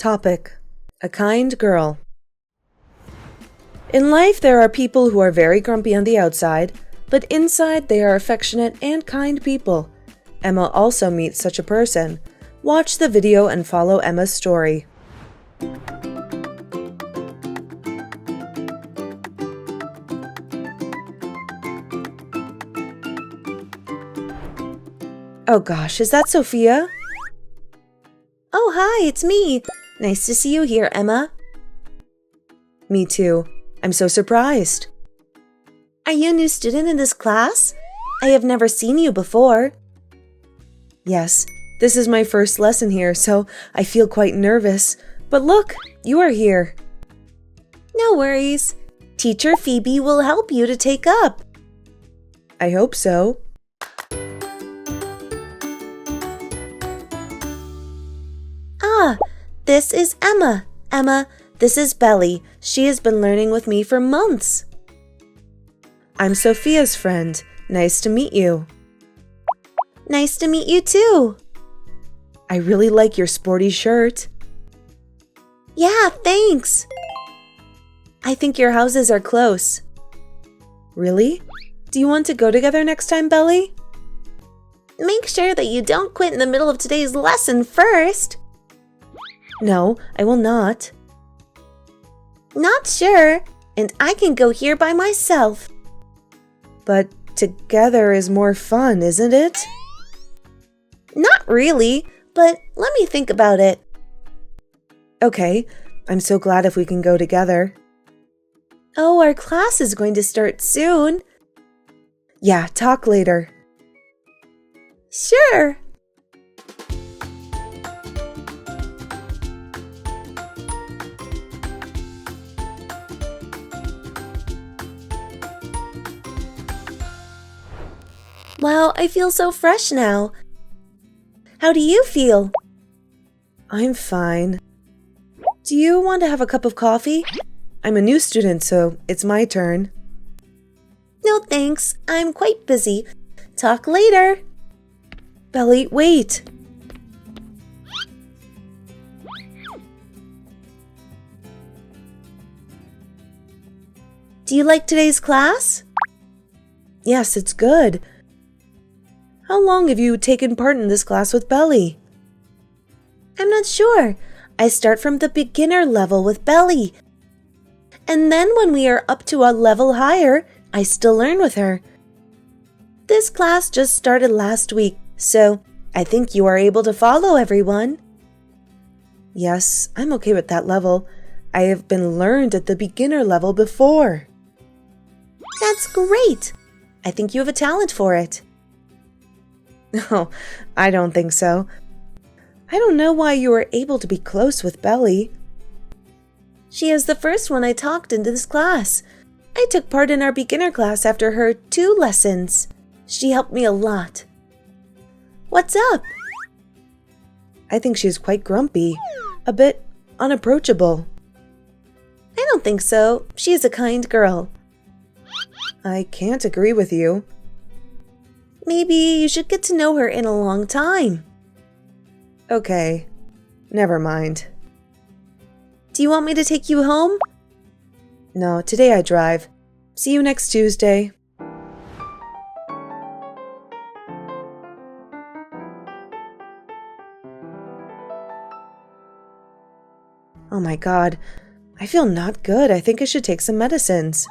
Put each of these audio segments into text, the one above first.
Topic: A kind girl. In life, there are people who are very grumpy on the outside, but inside they are affectionate and kind people. Emma also meets such a person. Watch the video and follow Emma's story. Oh gosh, is that Sophia? Oh, hi, it's me. Nice to see you here, Emma. Me too. I'm so surprised. Are you a new student in this class? I have never seen you before. Yes, this is my first lesson here, so I feel quite nervous. But look, you are here. No worries. Teacher Phoebe will help you to take up. I hope so. Ah, this is Emma. Emma, this is Belly. She has been learning with me for months. I'm Sophia's friend. Nice to meet you. Nice to meet you too. I really like your sporty shirt. Yeah, thanks. I think your houses are close. Really? Do you want to go together next time, Belly? Make sure that you don't quit in the middle of today's lesson first. No, I will not. Not sure, and I can go here by myself. But together is more fun, isn't it? Not really, but let me think about it. Okay, I'm so glad if we can go together. Oh, our class is going to start soon. Yeah, talk later. Sure. Wow, I feel so fresh now. How do you feel? I'm fine. Do you want to have a cup of coffee? I'm a new student, so it's my turn. No thanks, I'm quite busy. Talk later. Belly, wait. Do you like today's class? Yes, it's good. How long have you taken part in this class with Belly? I'm not sure. I start from the beginner level with Belly. And then when we are up to a level higher, I still learn with her. This class just started last week, so I think you are able to follow everyone. Yes, I'm okay with that level. I have been learned at the beginner level before. That's great. I think you have a talent for it. No, I don't think so. I don't know why you were able to be close with Belly. She is the first one I talked into this class. I took part in our beginner class after her 2 lessons. She helped me a lot. What's up? I think she's quite grumpy, a bit unapproachable. I don't think so. She is a kind girl. I can't agree with you. Maybe you should get to know her in a long time. Okay, never mind. Do you want me to take you home? No, today I drive. See you next Tuesday. Oh my God, I feel not good. I think I should take some medicines.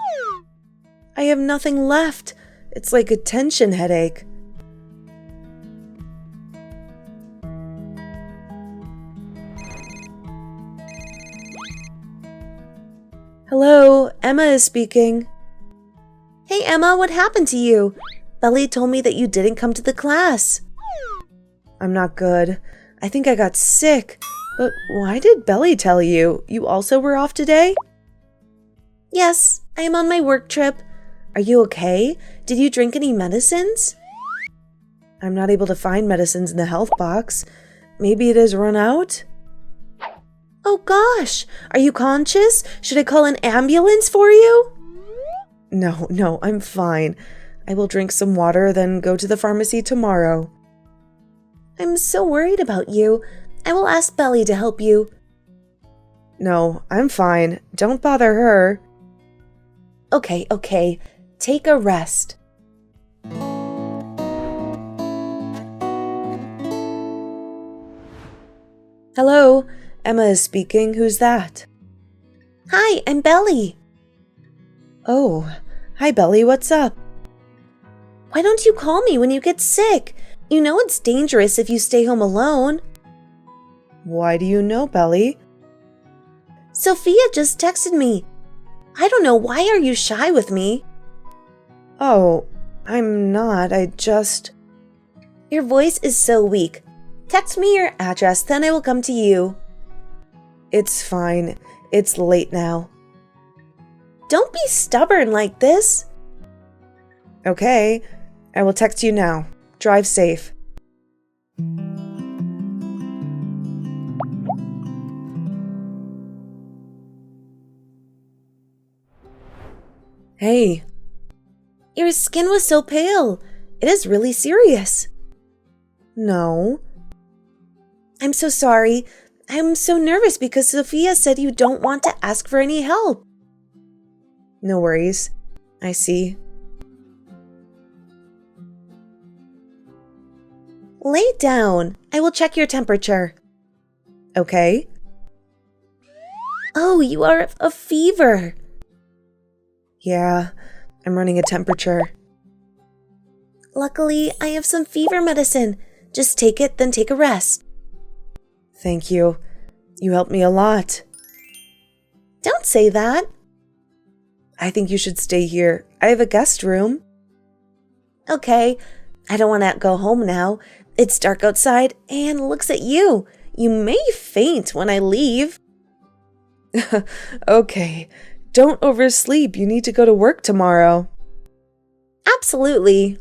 I have nothing left. It's like a tension headache. Hello, Emma is speaking. Hey Emma, what happened to you? Belly told me that you didn't come to the class. I'm not good. I think I got sick. But why did Belly tell you? You also were off today? Yes, I am on my work trip. Are you okay? Did you drink any medicines? I'm not able to find medicines in the health box. Maybe it has run out? Oh gosh, are you conscious? Should I call an ambulance for you? No, I'm fine. I will drink some water, then go to the pharmacy tomorrow. I'm so worried about you. I will ask Belly to help you. No, I'm fine. Don't bother her. Okay. Take a rest. Hello, Emma is speaking. Who's that? Hi, I'm Belly. Oh, hi Belly, what's up? Why don't you call me when you get sick? You know it's dangerous if you stay home alone. Why do you know, Belly? Sophia just texted me. I don't know, why are you shy with me? Oh, I'm not. Your voice is so weak. Text me your address, then I will come to you. It's fine. It's late now. Don't be stubborn like this. Okay, I will text you now. Drive safe. Hey. Your skin was so pale. It is really serious. No. I'm so sorry. I'm so nervous because Sophia said you don't want to ask for any help. No worries. I see. Lay down. I will check your temperature. Okay. Oh, you are a fever. Yeah, I'm running a temperature. Luckily, I have some fever medicine. Just take it, then take a rest. Thank you. You helped me a lot. Don't say that. I think you should stay here. I have a guest room. Okay, I don't want to go home now. It's dark outside and looks at you. You may faint when I leave. Okay. Don't oversleep. You need to go to work tomorrow. Absolutely.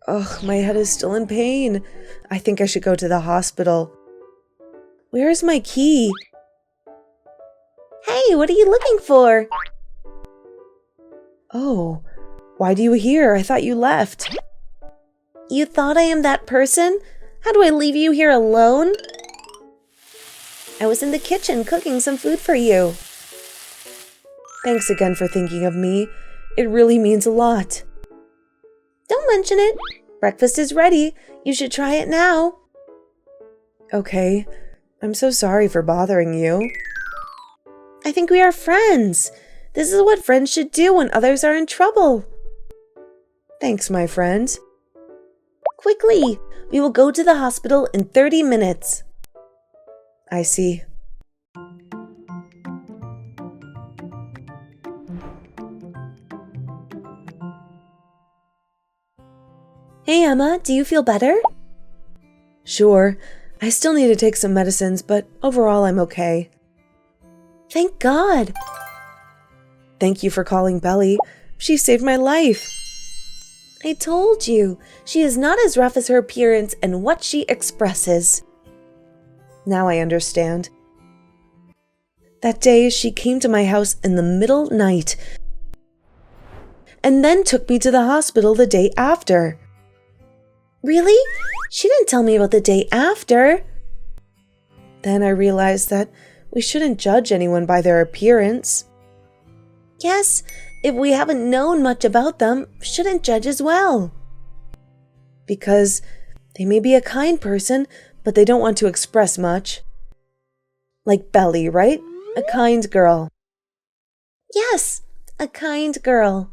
Ugh, my head is still in pain. I think I should go to the hospital. Where is my key? Hey, what are you looking for? Oh, why do you here? I thought you left. You thought I am that person? How do I leave you here alone? I was in the kitchen cooking some food for you. Thanks again for thinking of me. It really means a lot. Don't mention it. Breakfast is ready. You should try it now. Okay. I'm so sorry for bothering you. I think we are friends. This is what friends should do when others are in trouble. Thanks, my friend. Quickly, we will go to the hospital in 30 minutes. I see. Hey, Emma, do you feel better? Sure. I still need to take some medicines, but overall I'm okay. Thank God. Thank you for calling Belly. She saved my life. I told you, she is not as rough as her appearance and what she expresses. Now I understand. That day, she came to my house in the middle night and then took me to the hospital the day after. Really? She didn't tell me about the day after. Then I realized that we shouldn't judge anyone by their appearance. Yes, if we haven't known much about them, shouldn't judge as well. Because they may be a kind person, but they don't want to express much. Like Belly, right? A kind girl. Yes, a kind girl.